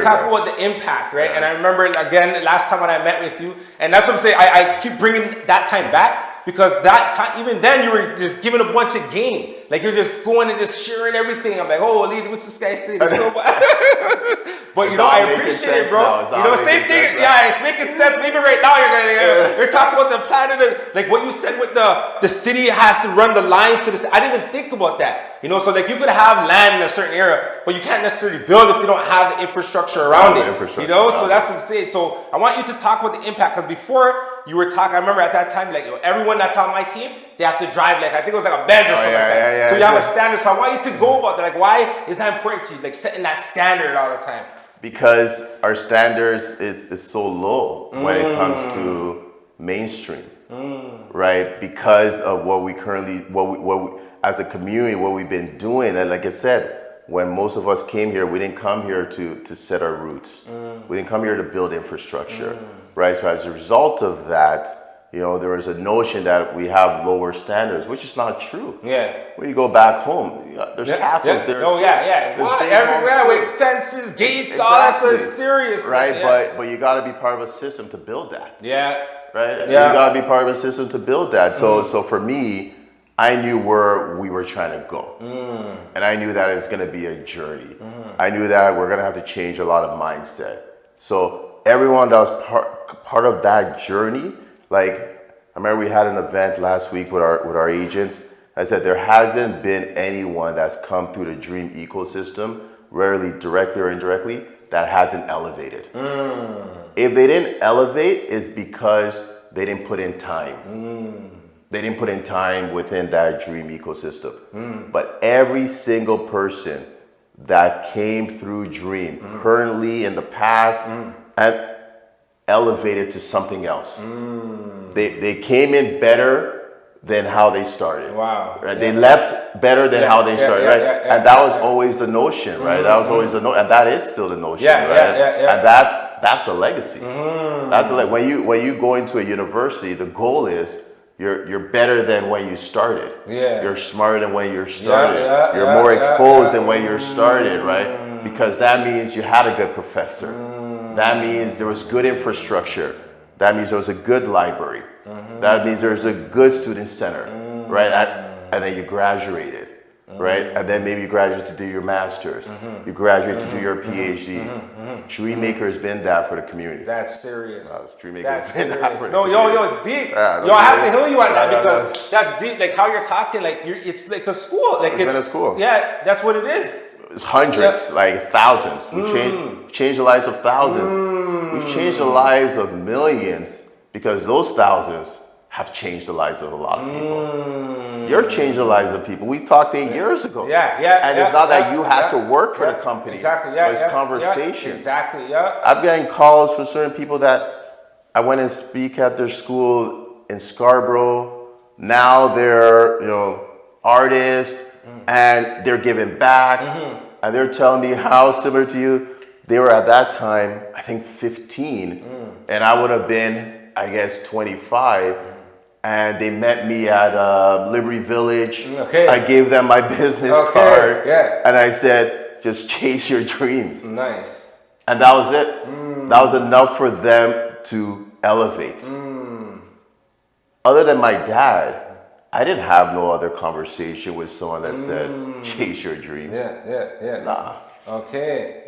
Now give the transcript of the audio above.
Talk about the impact, right? And I remember, again, last time when I met with you, and that's what I'm saying, I keep bringing that time back, because that time, even then, you were just giving a bunch of game. Like, you're just going and just sharing everything. I'm like, oh, what's this guy saying? It's so bad. But, you know, I appreciate it, bro. You know, same thing. Yeah, it's making sense. Maybe right now you're talking about the planet, like what you said with the city has to run the lines to this. I didn't even think about that. You know, so like you could have land in a certain area, but you can't necessarily build if you don't have the infrastructure around it. You know, so that's what I'm saying. So I want you to talk about the impact, because before you were talking, I remember at that time, like, you know, everyone that's on my team, they have to drive, like, I think it was like a Benz or something like that. So you have a standard. So I want you to go about that. Like, why is that important to you? Like, setting that standard all the time. Because our standards is so low when it comes to mainstream, right? Because of what we currently, as a community, what we've been doing. And like I said, when most of us came here, we didn't come here to set our roots. We didn't come here to build infrastructure, right? So as a result of that, you know, there was a notion that we have lower standards, which is not true. Yeah. When you go back home, there's castles there. Oh, what? Everywhere with fences, gates, all that stuff is serious. Right, but you got to be part of a system to build that. Yeah. Right? Yeah. You got to be part of a system to build that. So for me, I knew where we were trying to go. And I knew that it's going to be a journey. I knew that we're going to have to change a lot of mindset. So everyone that was part of that journey, like, I remember we had an event last week with our agents. I said there hasn't been anyone that's come through the dream ecosystem, rarely directly or indirectly, that hasn't elevated. If they didn't elevate, it's because they didn't put in time. They didn't put in time within that dream ecosystem. But every single person that came through Dream, currently, in the past, and elevated to something else. They came in better than how they started. Wow. Right? They left better than how they started, right? And that was always the notion, right? That was always the notion, and that is still the notion, right? And that's a legacy. That's a when you go into a university, the goal is you're better than when you started. You're smarter than when you started. You're more exposed than when you started, right? Because that means you had a good professor. That means there was good infrastructure. That means there was a good library. That means there's a good student center, right? And then you graduated, right? And then maybe you graduate to do your master's. You graduate to do your PhD. Dreammaker has been that for the community. That's serious. That's serious. Yo, it's deep. I have to heal you on that, because that's deep. Like how you're talking, like it's like a school. Like it's been a school. Yeah, that's what it is. It's hundreds, like thousands. We've changed the lives of thousands. We've changed the lives of millions, because those thousands have changed the lives of a lot of people. You're changing the lives of people. We talked 8 years ago. And it's not that you have to work for the company. But it's conversation. I'm getting calls from certain people that I went and speak at their school in Scarborough. Now they're, artists, and they're giving back, and they're telling me how similar to you. They were at that time, I think 15, and I would have been, I guess, 25, and they met me at Liberty Village. I gave them my business card, and I said, just chase your dreams. Nice. And that was it. That was enough for them to elevate. Other than my dad, I didn't have no other conversation with someone that said, chase your dreams. Nah. Okay.